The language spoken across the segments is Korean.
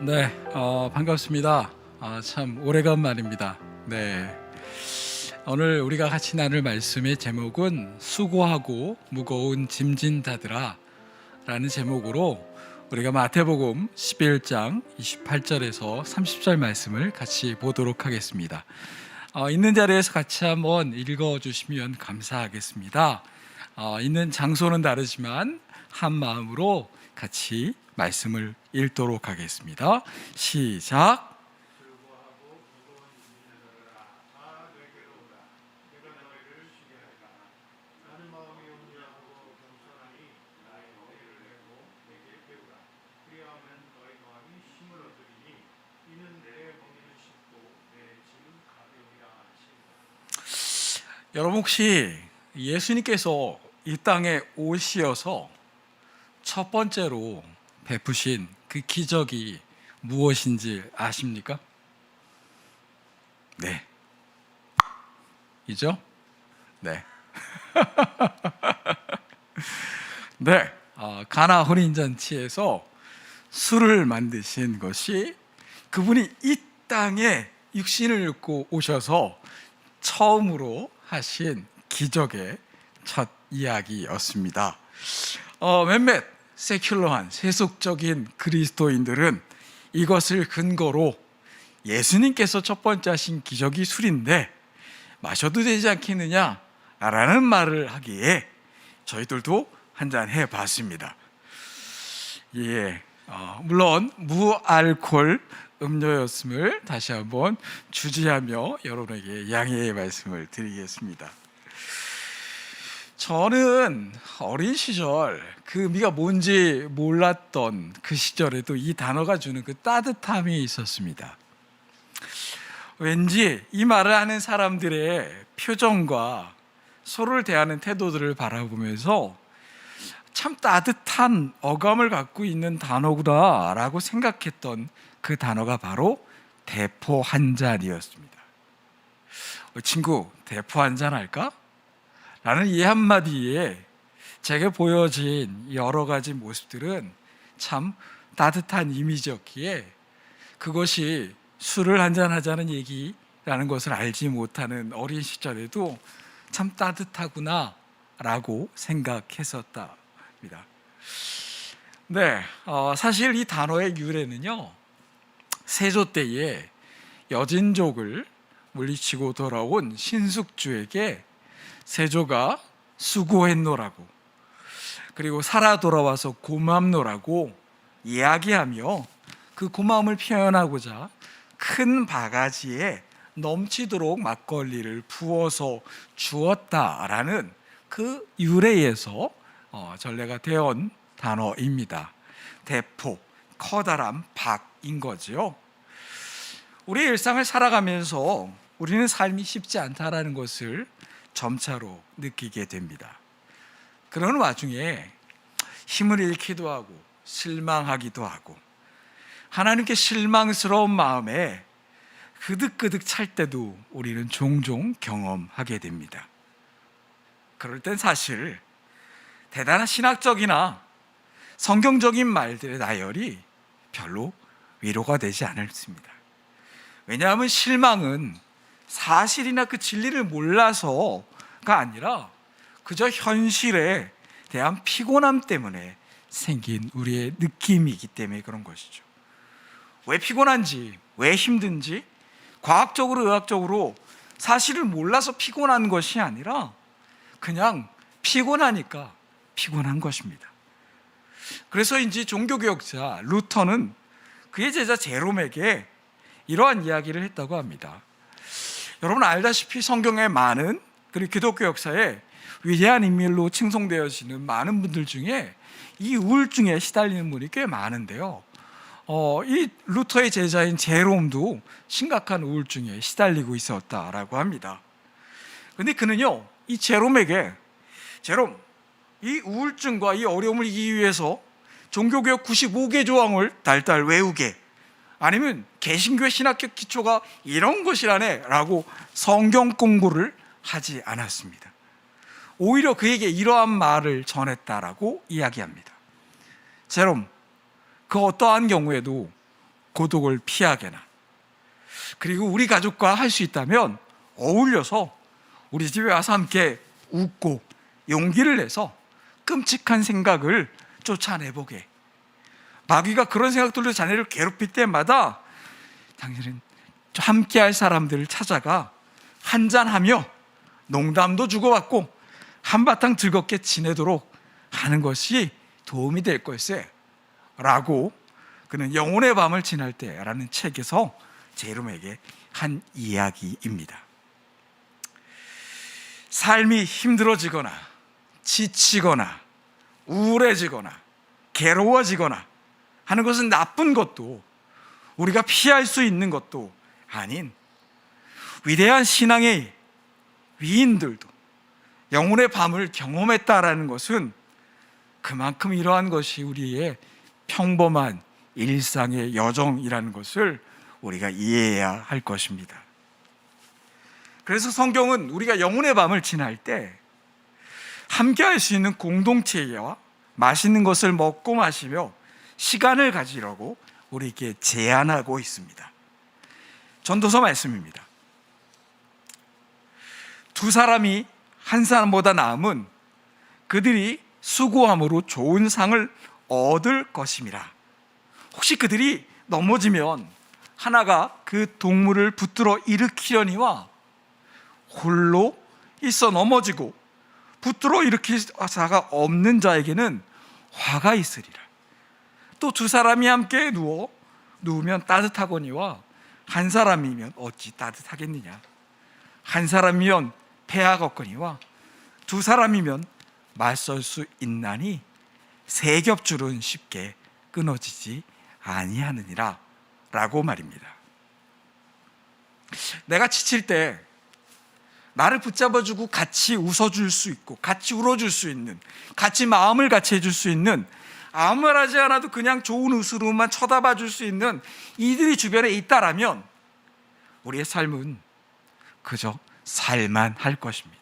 네, 반갑습니다. 참 오래간만입니다. 네, 오늘 우리가 같이 나눌 말씀의 제목은 수고하고 무거운 짐진 자들아 라는 제목으로 우리가 마태복음 11장 28절에서 30절 말씀을 같이 보도록 하겠습니다. 있는 자리에서 같이 한번 읽어주시면 감사하겠습니다. 있는 장소는 다르지만 한 마음으로 같이 말씀을 읽도록 하겠습니다. 시작. 여러분 혹시 예수님께서 이 땅에 오시어서 첫 번째로 베푸신 그 기적이 무엇인지 아십니까? 네. 이죠? 네. 네. 가나 혼인잔치에서 술을 만드신 것이 그분이 이 땅에 육신을 입고 오셔서 처음으로 하신 기적의 첫 이야기였습니다. 몇몇 세큘러한 세속적인 그리스도인들은 이것을 근거로 예수님께서 첫 번째 하신 기적이 술인데 마셔도 되지 않겠느냐 라는 말을 하기에 저희들도 한잔 해봤습니다. 예, 물론 무알콜 음료였음을 다시 한번 주지하며 여러분에게 양해의 말씀을 드리겠습니다. 저는 어린 시절 그 의미가 뭔지 몰랐던 그 시절에도 이 단어가 주는 그 따뜻함이 있었습니다. 왠지 이 말을 하는 사람들의 표정과 서로를 대하는 태도들을 바라보면서 참 따뜻한 어감을 갖고 있는 단어구나 라고 생각했던 그 단어가 바로 대포 한 잔이었습니다. 친구, 대포 한 잔 할까? 라는 이 한마디에 제게 보여진 여러 가지 모습들은 참 따뜻한 이미지였기에 그것이 술을 한잔 하자는 얘기라는 것을 알지 못하는 어린 시절에도 참 따뜻하구나 라고 생각했었답니다. 네, 사실 이 단어의 유래는요, 세조 때에 여진족을 물리치고 돌아온 신숙주에게 세조가 수고했노라고, 그리고 살아 돌아와서 고맙노라고 이야기하며 그 고마움을 표현하고자 큰 바가지에 넘치도록 막걸리를 부어서 주었다라는 그 유래에서 전래가 되어온 단어입니다. 대포, 커다란 박인 거지요. 우리 일상을 살아가면서 우리는 삶이 쉽지 않다라는 것을 점차로 느끼게 됩니다. 그런 와중에 힘을 잃기도 하고 실망하기도 하고 하나님께 실망스러운 마음에 그득그득 찰 때도 우리는 종종 경험하게 됩니다. 그럴 땐 사실 대단한 신학적이나 성경적인 말들의 나열이 별로 위로가 되지 않습니다. 왜냐하면 실망은 사실이나 그 진리를 몰라서가 아니라 그저 현실에 대한 피곤함 때문에 생긴 우리의 느낌이기 때문에 그런 것이죠. 왜 피곤한지, 왜 힘든지 과학적으로 의학적으로 사실을 몰라서 피곤한 것이 아니라 그냥 피곤하니까 피곤한 것입니다. 그래서인지 종교개혁자 루터는 그의 제자 제롬에게 이러한 이야기를 했다고 합니다. 여러분 알다시피 성경에 많은, 그리고 기독교 역사에 위대한 인물로 칭송되어지는 많은 분들 중에 이 우울증에 시달리는 분이 꽤 많은데요, 이 루터의 제자인 제롬도 심각한 우울증에 시달리고 있었다라고 합니다. 그런데 그는요, 이 제롬에게 제롬, 이 우울증과 이 어려움을 이기기 위해서 종교개혁 95개 조항을 달달 외우게, 아니면 개신교의 신학적 기초가 이런 것이라네 라고 성경 공부를 하지 않았습니다. 오히려 그에게 이러한 말을 전했다라고 이야기합니다. 제롬, 그 어떠한 경우에도 고독을 피하게나, 그리고 우리 가족과 할 수 있다면 어울려서 우리 집에 와서 함께 웃고 용기를 내서 끔찍한 생각을 쫓아내보게. 마귀가 그런 생각들로 자네를 괴롭힐 때마다 당신은 함께할 사람들을 찾아가 한잔하며 농담도 주고받고 한바탕 즐겁게 지내도록 하는 것이 도움이 될 것일세 라고 그는 영혼의 밤을 지날 때라는 책에서 제롬에게 한 이야기입니다. 삶이 힘들어지거나 지치거나 우울해지거나 괴로워지거나 하는 것은 나쁜 것도 우리가 피할 수 있는 것도 아닌, 위대한 신앙의 위인들도 영혼의 밤을 경험했다라는 것은 그만큼 이러한 것이 우리의 평범한 일상의 여정이라는 것을 우리가 이해해야 할 것입니다. 그래서 성경은 우리가 영혼의 밤을 지날 때 함께 할 수 있는 공동체와 맛있는 것을 먹고 마시며 시간을 가지려고 우리에게 제안하고 있습니다. 전도서 말씀입니다. 두 사람이 한 사람보다 나음은 그들이 수고함으로 좋은 상을 얻을 것임이라. 혹시 그들이 넘어지면 하나가 그 동물을 붙들어 일으키려니와 홀로 있어 넘어지고 붙들어 일으킬 자가 없는 자에게는 화가 있으리라. 또 두 사람이 함께 누우면 따뜻하거니와 한 사람이면 어찌 따뜻하겠느냐. 한 사람이면 패하겠거니와 두 사람이면 맞설 수 있나니 세 겹줄은 쉽게 끊어지지 아니하느니라 라고 말입니다. 내가 지칠 때 나를 붙잡아주고 같이 웃어줄 수 있고 같이 울어줄 수 있는, 같이 마음을 같이 해줄 수 있는, 아무 말 하지 않아도 그냥 좋은 웃음으로만 쳐다봐 줄 수 있는 이들이 주변에 있다라면 우리의 삶은 그저 살만할 것입니다.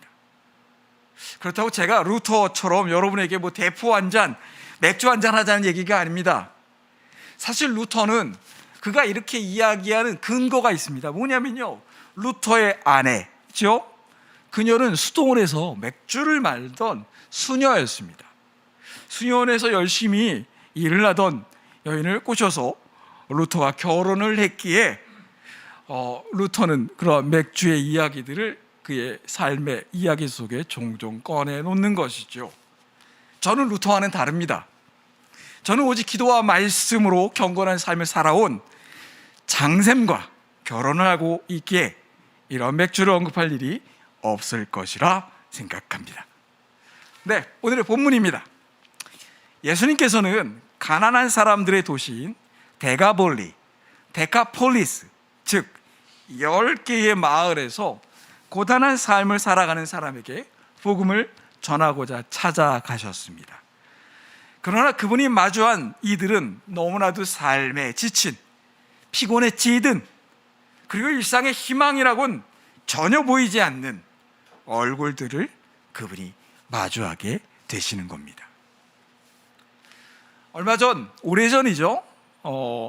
그렇다고 제가 루터처럼 여러분에게 대포 한 잔, 맥주 한 잔 하자는 얘기가 아닙니다. 사실 루터는 그가 이렇게 이야기하는 근거가 있습니다. 뭐냐면요, 루터의 아내죠, 그녀는 수동원에서 맥주를 말던 수녀였습니다. 수녀원에서 열심히 일을 하던 여인을 꼬셔서 루터가 결혼을 했기에 루터는 그런 맥주의 이야기들을 그의 삶의 이야기 속에 종종 꺼내놓는 것이죠. 저는 루터와는 다릅니다. 저는 오직 기도와 말씀으로 경건한 삶을 살아온 장샘과 결혼을 하고 있기에 이런 맥주를 언급할 일이 없을 것이라 생각합니다. 네, 오늘의 본문입니다. 예수님께서는 가난한 사람들의 도시인 데카폴리스, 즉 10개의 마을에서 고단한 삶을 살아가는 사람에게 복음을 전하고자 찾아가셨습니다. 그러나 그분이 마주한 이들은 너무나도 삶에 지친, 피곤에 찌든, 그리고 일상의 희망이라고는 전혀 보이지 않는 얼굴들을 그분이 마주하게 되시는 겁니다. 얼마 전, 오래전이죠,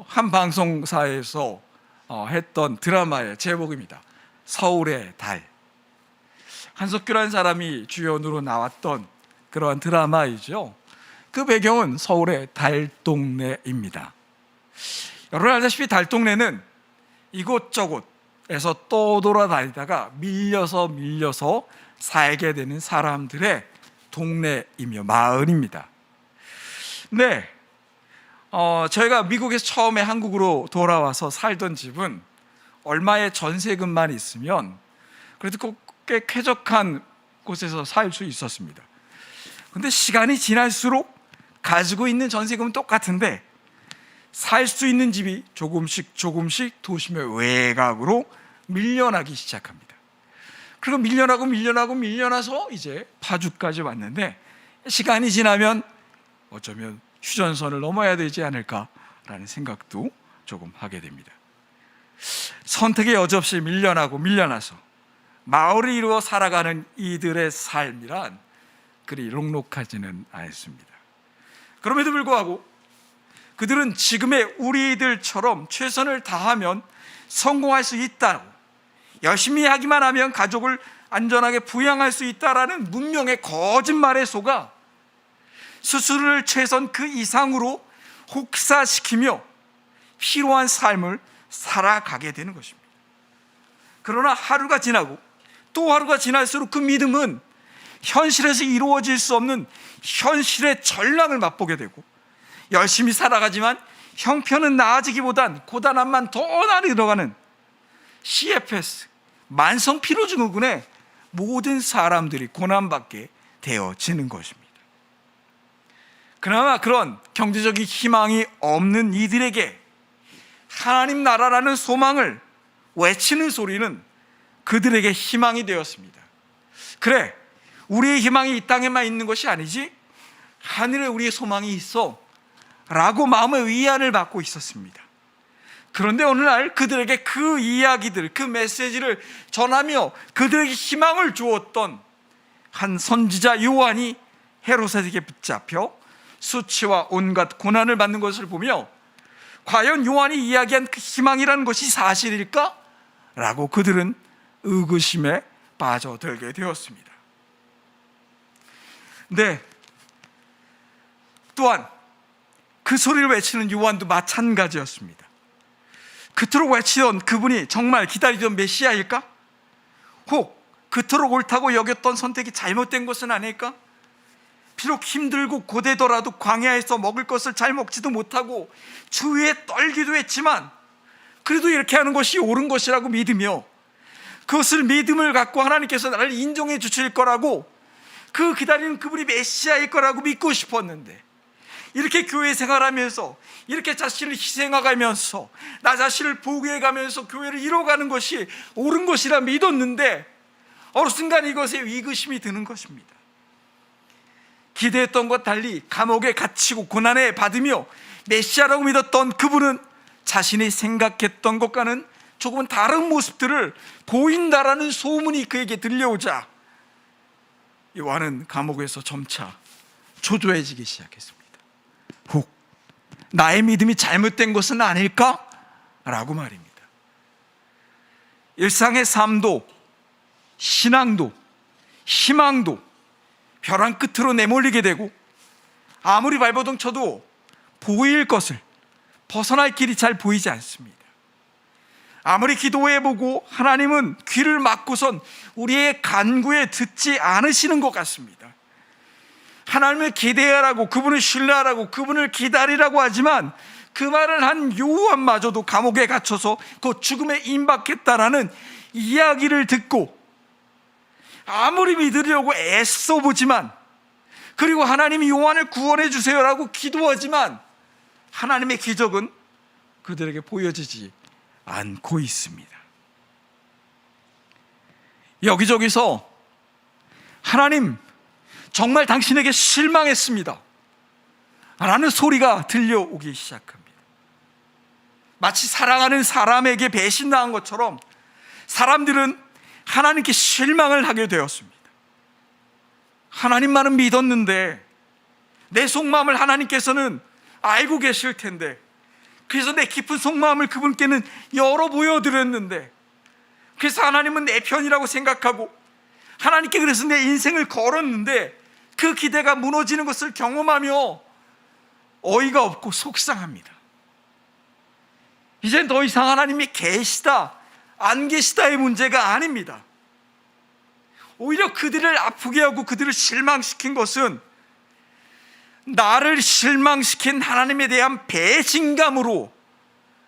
한 방송사에서 했던 드라마의 제목입니다. 서울의 달. 한석규라는 사람이 주연으로 나왔던 그러한 드라마이죠. 그 배경은 서울의 달동네입니다. 여러분 알다시피 달동네는 이곳저곳에서 떠돌아다니다가 밀려서 살게 되는 사람들의 동네이며 마을입니다. 네, 저희가 미국에서 처음에 한국으로 돌아와서 살던 집은 얼마의 전세금만 있으면 그래도 꽤 쾌적한 곳에서 살 수 있었습니다. 그런데 시간이 지날수록 가지고 있는 전세금은 똑같은데 살 수 있는 집이 조금씩 도심의 외곽으로 밀려나기 시작합니다. 그리고 밀려나서 이제 파주까지 왔는데 시간이 지나면 어쩌면 휴전선을 넘어야 되지 않을까라는 생각도 조금 하게 됩니다. 선택의 여지없이 밀려나서 마을을 이루어 살아가는 이들의 삶이란 그리 록록하지는 않습니다. 그럼에도 불구하고 그들은 지금의 우리들처럼 최선을 다하면 성공할 수 있다고, 열심히 하기만 하면 가족을 안전하게 부양할 수 있다라는 문명의 거짓말에 속아 스스로를 최선 그 이상으로 혹사시키며 피로한 삶을 살아가게 되는 것입니다. 그러나 하루가 지나고 또 하루가 지날수록 그 믿음은 현실에서 이루어질 수 없는 현실의 전랑을 맛보게 되고, 열심히 살아가지만 형편은 나아지기보단 고단함만 더 나르러가는 CFS, 만성 피로증후군에 모든 사람들이 고난받게 되어지는 것입니다. 그나마 그런 경제적인 희망이 없는 이들에게 하나님 나라라는 소망을 외치는 소리는 그들에게 희망이 되었습니다. 그래, 우리의 희망이 이 땅에만 있는 것이 아니지, 하늘에 우리의 소망이 있어 라고 마음의 위안을 받고 있었습니다. 그런데 어느 날 그들에게 그 이야기들, 그 메시지를 전하며 그들에게 희망을 주었던 한 선지자 요한이 헤롯에게 붙잡혀 수치와 온갖 고난을 받는 것을 보며, 과연 요한이 이야기한 그 희망이라는 것이 사실일까? 라고 그들은 의구심에 빠져들게 되었습니다. 네, 또한 그 소리를 외치는 요한도 마찬가지였습니다. 그토록 외치던 그분이 정말 기다리던 메시아일까? 혹 그토록 옳다고 여겼던 선택이 잘못된 것은 아닐까? 비록 힘들고 고되더라도 광야에서 먹을 것을 잘 먹지도 못하고 주위에 떨기도 했지만 그래도 이렇게 하는 것이 옳은 것이라고 믿으며, 그것을 믿음을 갖고 하나님께서 나를 인정해 주실 거라고, 그 기다리는 그분이 메시아일 거라고 믿고 싶었는데, 이렇게 교회 생활하면서 이렇게 자신을 희생해가면서 나 자신을 보호해가면서 교회를 이뤄가는 것이 옳은 것이라 믿었는데 어느 순간 이것에 위기심이 드는 것입니다. 기대했던 것 달리 감옥에 갇히고 고난에 받으며 메시아라고 믿었던 그분은 자신이 생각했던 것과는 조금은 다른 모습들을 보인다라는 소문이 그에게 들려오자 요한은 감옥에서 점차 초조해지기 시작했습니다. 혹 나의 믿음이 잘못된 것은 아닐까? 라고 말입니다. 일상의 삶도 신앙도 희망도 벼랑 끝으로 내몰리게 되고, 아무리 발버둥 쳐도 보일 것을 벗어날 길이 잘 보이지 않습니다. 아무리 기도해보고 하나님은 귀를 막고선 우리의 간구에 듣지 않으시는 것 같습니다. 하나님을 기대하라고, 그분을 신뢰하라고, 그분을 기다리라고 하지만 그 말을 한 요한마저도 감옥에 갇혀서 그 죽음에 임박했다라는 이야기를 듣고 아무리 믿으려고 애써보지만, 그리고 하나님이 요한을 구원해 주세요라고 기도하지만 하나님의 기적은 그들에게 보여지지 않고 있습니다. 여기저기서 하나님 정말 당신에게 실망했습니다 라는 소리가 들려오기 시작합니다. 마치 사랑하는 사람에게 배신당한 것처럼 사람들은 하나님께 실망을 하게 되었습니다. 하나님만은 믿었는데 내 속마음을 하나님께서는 알고 계실 텐데, 그래서 내 깊은 속마음을 그분께는 열어 보여드렸는데, 그래서 하나님은 내 편이라고 생각하고 하나님께 그래서 내 인생을 걸었는데 그 기대가 무너지는 것을 경험하며 어이가 없고 속상합니다. 이젠 더 이상 하나님이 계시다 안 계시다의 문제가 아닙니다. 오히려 그들을 아프게 하고 그들을 실망시킨 것은 나를 실망시킨 하나님에 대한 배신감으로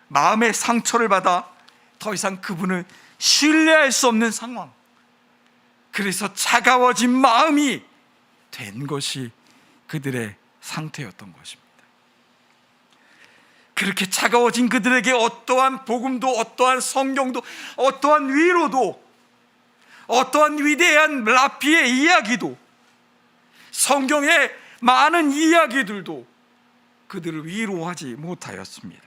마음의 상처를 받아 더 이상 그분을 신뢰할 수 없는 상황, 그래서 차가워진 마음이 된 것이 그들의 상태였던 것입니다. 그렇게 차가워진 그들에게 어떠한 복음도, 어떠한 성경도, 어떠한 위로도, 어떠한 위대한 라피의 이야기도, 성경의 많은 이야기들도 그들을 위로하지 못하였습니다.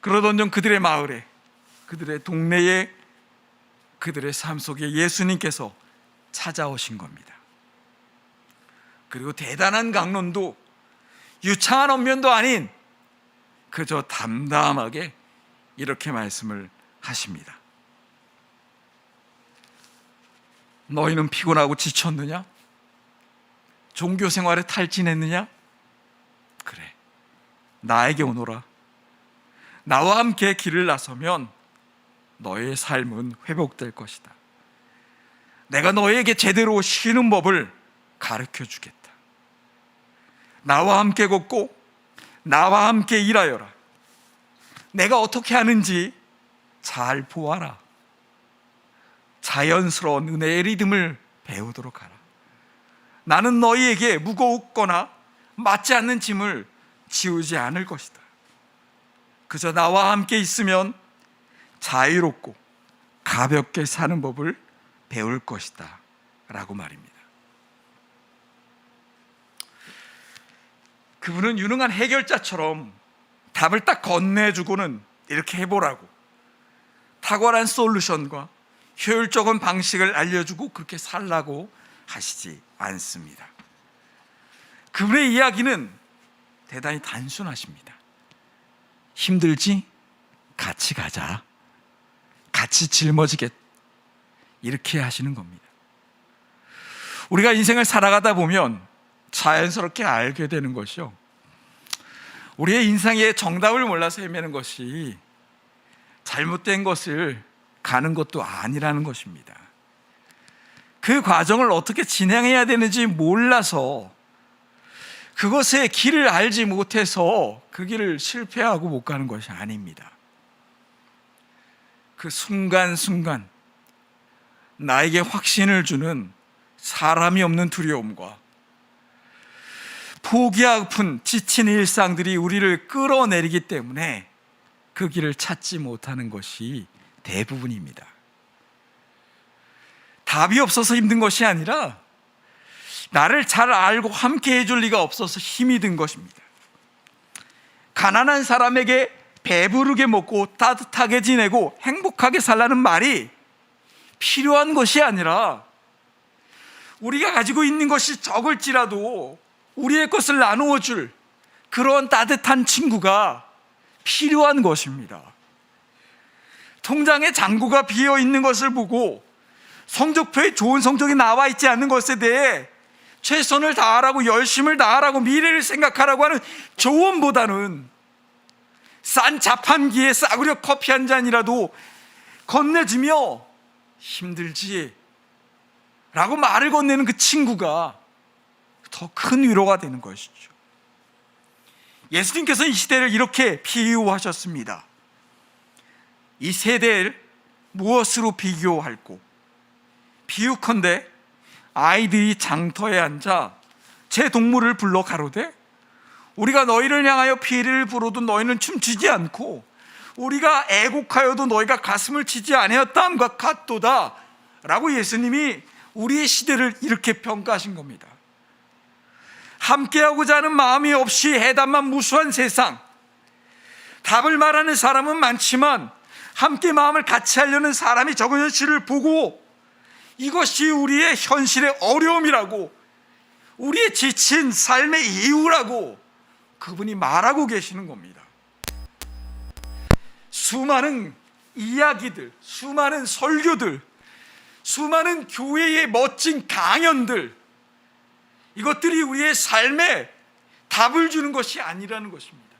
그러던 중 그들의 마을에, 그들의 동네에, 그들의 삶 속에 예수님께서 찾아오신 겁니다. 그리고 대단한 강론도 유창한 언면도 아닌 그저 담담하게 이렇게 말씀을 하십니다. 너희는 피곤하고 지쳤느냐? 종교 생활에 탈진했느냐? 그래, 나에게 오너라. 나와 함께 길을 나서면 너의 삶은 회복될 것이다. 내가 너에게 제대로 쉬는 법을 가르쳐 주겠다. 나와 함께 걷고 나와 함께 일하여라. 내가 어떻게 하는지 잘 보아라. 자연스러운 은혜의 리듬을 배우도록 하라. 나는 너희에게 무겁거나 맞지 않는 짐을 지우지 않을 것이다. 그저 나와 함께 있으면 자유롭고 가볍게 사는 법을 배울 것이다 라고 말입니다. 그분은 유능한 해결자처럼 답을 딱 건네주고는 이렇게 해보라고 탁월한 솔루션과 효율적인 방식을 알려주고 그렇게 살라고 하시지 않습니다. 그분의 이야기는 대단히 단순하십니다. 힘들지? 같이 가자. 같이 짊어지겠다. 이렇게 하시는 겁니다. 우리가 인생을 살아가다 보면 자연스럽게 알게 되는 것이요, 우리의 인생의 정답을 몰라서 헤매는 것이 잘못된 것을 가는 것도 아니라는 것입니다. 그 과정을 어떻게 진행해야 되는지 몰라서, 그것의 길을 알지 못해서 그 길을 실패하고 못 가는 것이 아닙니다. 그 순간순간 나에게 확신을 주는 사람이 없는 두려움과 포기 아픈 지친 일상들이 우리를 끌어내리기 때문에 그 길을 찾지 못하는 것이 대부분입니다. 답이 없어서 힘든 것이 아니라 나를 잘 알고 함께 해줄 리가 없어서 힘이 든 것입니다. 가난한 사람에게 배부르게 먹고 따뜻하게 지내고 행복하게 살라는 말이 필요한 것이 아니라, 우리가 가지고 있는 것이 적을지라도 우리의 것을 나누어 줄 그런 따뜻한 친구가 필요한 것입니다. 통장에 잔고가 비어 있는 것을 보고 성적표에 좋은 성적이 나와 있지 않는 것에 대해 최선을 다하라고, 열심을 다하라고, 미래를 생각하라고 하는 조언보다는 싼 자판기에 싸구려 커피 한 잔이라도 건네주며 힘들지? 라고 말을 건네는 그 친구가 더 큰 위로가 되는 것이죠. 예수님께서 이 시대를 이렇게 비유하셨습니다. 이 세대를 무엇으로 비교할꼬? 비유컨대 아이들이 장터에 앉아 제 동물을 불러 가로되, 우리가 너희를 향하여 피리를 부르도 너희는 춤추지 않고 우리가 애곡하여도 너희가 가슴을 치지 아니하였다함과 같도다 라고 예수님이 우리의 시대를 이렇게 평가하신 겁니다. 함께하고자 하는 마음이 없이 해답만 무수한 세상, 답을 말하는 사람은 많지만 함께 마음을 같이 하려는 사람이 적은 현실을 보고 이것이 우리의 현실의 어려움이라고, 우리의 지친 삶의 이유라고 그분이 말하고 계시는 겁니다. 수많은 이야기들, 수많은 설교들, 수많은 교회의 멋진 강연들, 이것들이 우리의 삶에 답을 주는 것이 아니라는 것입니다.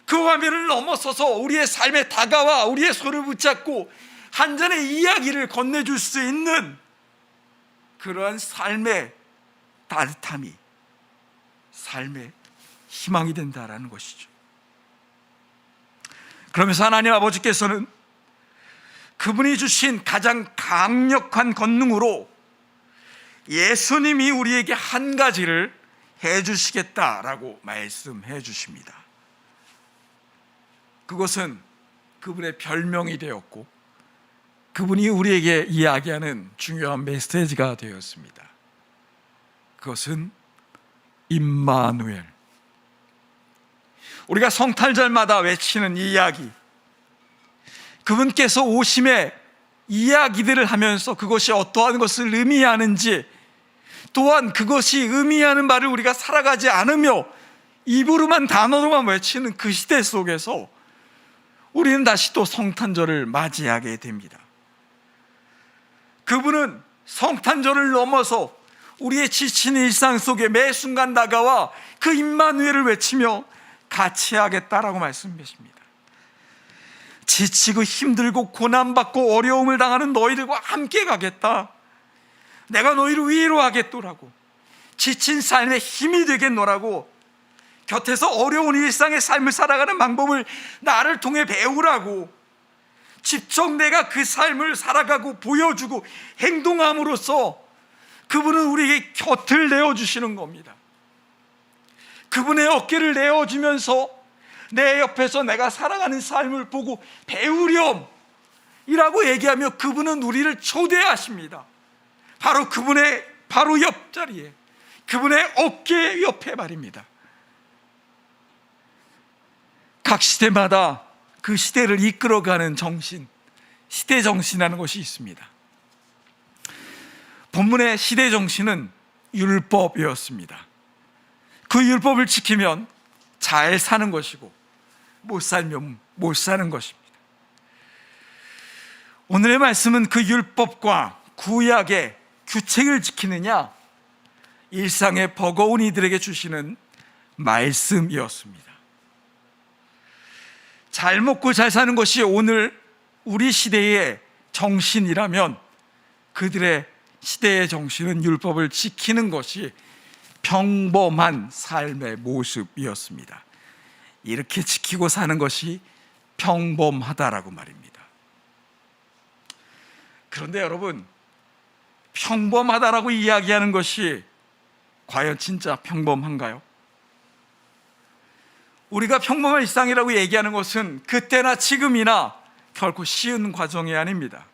그 화면을 넘어서서 우리의 삶에 다가와 우리의 손을 붙잡고 한 잔의 이야기를 건네줄 수 있는 그러한 삶의 따뜻함이 삶의 희망이 된다라는 것이죠. 그러면서 하나님 아버지께서는 그분이 주신 가장 강력한 권능으로 예수님이 우리에게 한 가지를 해주시겠다라고 말씀해 주십니다. 그것은 그분의 별명이 되었고 그분이 우리에게 이야기하는 중요한 메시지가 되었습니다. 그것은 임마누엘. 우리가 성탄절마다 외치는 이야기, 그분께서 오심의 이야기들을 하면서 그것이 어떠한 것을 의미하는지, 또한 그것이 의미하는 바를 우리가 살아가지 않으며 입으로만 단어로만 외치는 그 시대 속에서 우리는 다시 또 성탄절을 맞이하게 됩니다. 그분은 성탄절을 넘어서 우리의 지친 일상 속에 매 순간 다가와 그 임마누엘을 외치며 같이 하겠다라고 말씀하십니다. 지치고 힘들고 고난받고 어려움을 당하는 너희들과 함께 가겠다. 내가 너희를 위로하겠노라고, 지친 삶에 힘이 되겠노라고, 곁에서 어려운 일상의 삶을 살아가는 방법을 나를 통해 배우라고, 직접 내가 그 삶을 살아가고 보여주고 행동함으로써 그분은 우리에게 곁을 내어주시는 겁니다. 그분의 어깨를 내어주면서 내 옆에서 내가 살아가는 삶을 보고 배우렴 이라고 얘기하며 그분은 우리를 초대하십니다. 바로 그분의 바로 옆자리에, 그분의 어깨 옆에 말입니다. 각 시대마다 그 시대를 이끌어가는 정신, 시대 정신이라는 것이 있습니다. 본문의 시대 정신은 율법이었습니다. 그 율법을 지키면 잘 사는 것이고 못 살면 못 사는 것입니다. 오늘의 말씀은 그 율법과 구약의 규칙을 지키느냐, 일상의 버거운 이들에게 주시는 말씀이었습니다. 잘 먹고 잘 사는 것이 오늘 우리 시대의 정신이라면 그들의 시대의 정신은 율법을 지키는 것이 평범한 삶의 모습이었습니다. 이렇게 지키고 사는 것이 평범하다라고 말입니다. 그런데 여러분, 평범하다라고 이야기하는 것이 과연 진짜 평범한가요? 우리가 평범한 일상이라고 얘기하는 것은 그때나 지금이나 결코 쉬운 과정이 아닙니다.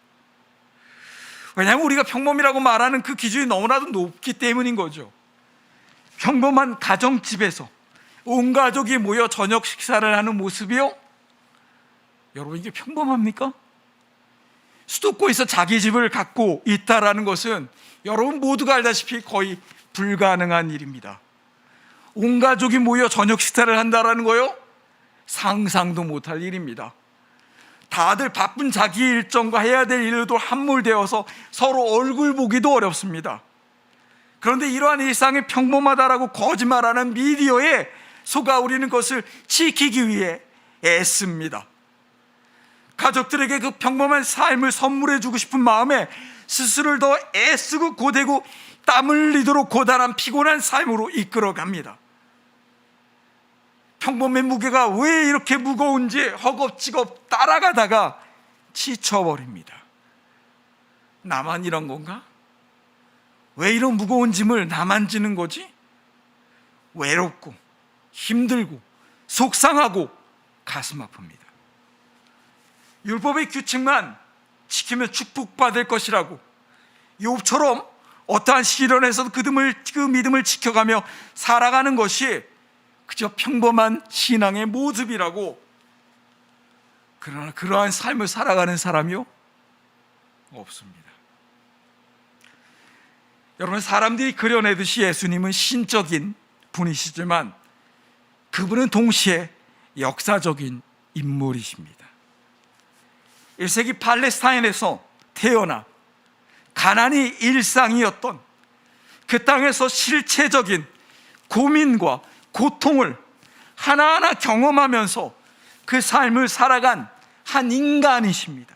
왜냐하면 우리가 평범이라고 말하는 그 기준이 너무나도 높기 때문인 거죠. 평범한 가정집에서 온 가족이 모여 저녁 식사를 하는 모습이요? 여러분, 이게 평범합니까? 수도권에서 자기 집을 갖고 있다라는 것은 여러분 모두가 알다시피 거의 불가능한 일입니다. 온 가족이 모여 저녁 식사를 한다라는 거요? 상상도 못할 일입니다. 다들 바쁜 자기 일정과 해야 될 일도 함몰되어서 서로 얼굴 보기도 어렵습니다. 그런데 이러한 일상이 평범하다라고 거짓말하는 미디어에 속아 우리는 것을 지키기 위해 애씁니다. 가족들에게 그 평범한 삶을 선물해주고 싶은 마음에 스스로를 더 애쓰고 고되고 땀 흘리도록 고단한 피곤한 삶으로 이끌어갑니다. 평범의 무게가 왜 이렇게 무거운지 허겁지겁 따라가다가 지쳐버립니다. 나만 이런 건가? 왜 이런 무거운 짐을 나만 지는 거지? 외롭고 힘들고 속상하고 가슴 아픕니다. 율법의 규칙만 지키면 축복받을 것이라고 욥처럼 어떠한 시련에서도 그 믿음을 지켜가며 살아가는 것이 그저 평범한 신앙의 모습이라고, 그러나 그러한 삶을 살아가는 사람이요? 없습니다. 여러분, 사람들이 그려내듯이 예수님은 신적인 분이시지만 그분은 동시에 역사적인 인물이십니다. 1세기 팔레스타인에서 태어나 가난이 일상이었던 그 땅에서 실체적인 고민과 고통을 하나하나 경험하면서 그 삶을 살아간 한 인간이십니다.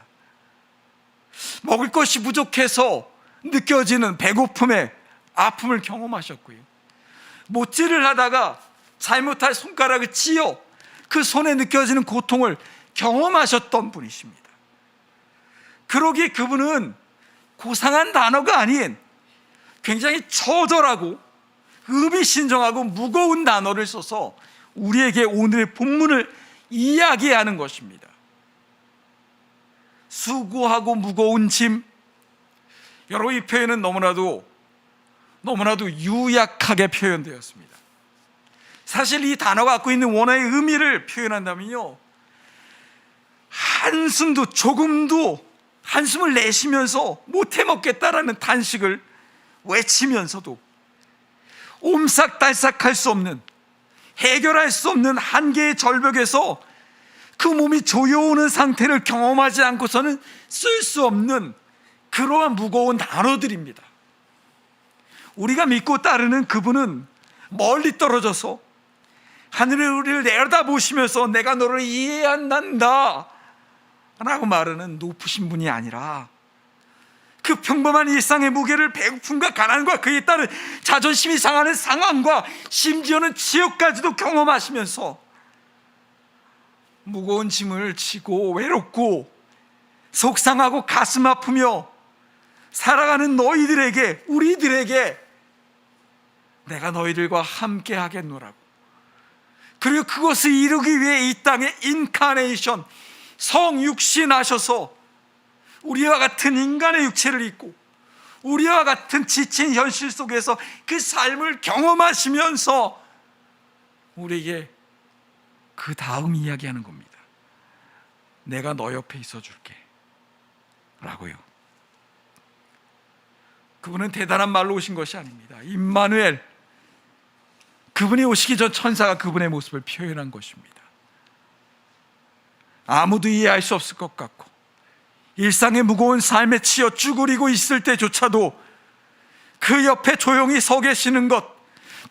먹을 것이 부족해서 느껴지는 배고픔의 아픔을 경험하셨고요, 못질을 하다가 잘못할 손가락을 찧어 그 손에 느껴지는 고통을 경험하셨던 분이십니다. 그러기에 그분은 고상한 단어가 아닌 굉장히 처절하고 의미심장하고 무거운 단어를 써서 우리에게 오늘의 본문을 이야기하는 것입니다. 수고하고 무거운 짐, 여러분, 이 표현은 너무나도 유약하게 표현되었습니다. 사실 이 단어가 갖고 있는 원어의 의미를 표현한다면요, 한숨도 조금도 한숨을 내쉬면서 못해 먹겠다라는 탄식을 외치면서도 옴싹달싹할 수 없는 해결할 수 없는 한계의 절벽에서 그 몸이 조여오는 상태를 경험하지 않고서는 쓸 수 없는 그러한 무거운 단어들입니다. 우리가 믿고 따르는 그분은 멀리 떨어져서 하늘의 우리를 내려다보시면서 내가 너를 이해한단다 라고 말하는 높으신 분이 아니라 그 평범한 일상의 무게를 배고픔과 가난과 그에 따른 자존심이 상하는 상황과 심지어는 지옥까지도 경험하시면서 무거운 짐을 지고 외롭고 속상하고 가슴 아프며 살아가는 너희들에게, 우리들에게 내가 너희들과 함께 하겠노라고. 그리고 그것을 이루기 위해 이 땅에 인카네이션, 성육신하셔서 우리와 같은 인간의 육체를 입고 우리와 같은 지친 현실 속에서 그 삶을 경험하시면서 우리에게 그 다음 이야기하는 겁니다. 내가 너 옆에 있어 줄게 라고요. 그분은 대단한 말로 오신 것이 아닙니다. 임마누엘, 그분이 오시기 전 천사가 그분의 모습을 표현한 것입니다. 아무도 이해할 수 없을 것 같고 일상의 무거운 삶에 치여 쭈그리고 있을 때조차도 그 옆에 조용히 서 계시는 것,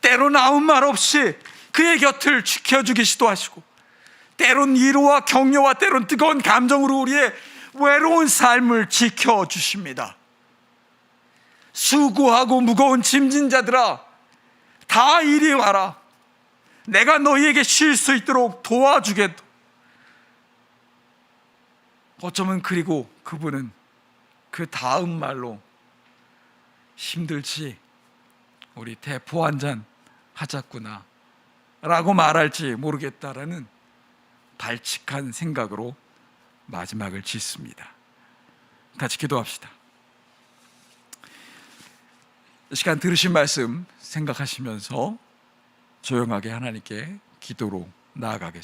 때론 아무 말 없이 그의 곁을 지켜주기도 하시고, 때론 위로와 격려와 때론 뜨거운 감정으로 우리의 외로운 삶을 지켜주십니다. 수고하고 무거운 짐진 자들아, 다 이리 와라. 내가 너희에게 쉴 수 있도록 도와주겠다. 어쩌면 그리고 그분은 그 다음 말로 힘들지 우리 대포 한잔 하자꾸나 라고 말할지 모르겠다라는 발칙한 생각으로 마지막을 짓습니다. 같이 기도합시다. 이 시간 들으신 말씀 생각하시면서 조용하게 하나님께 기도로 나아가겠습니다.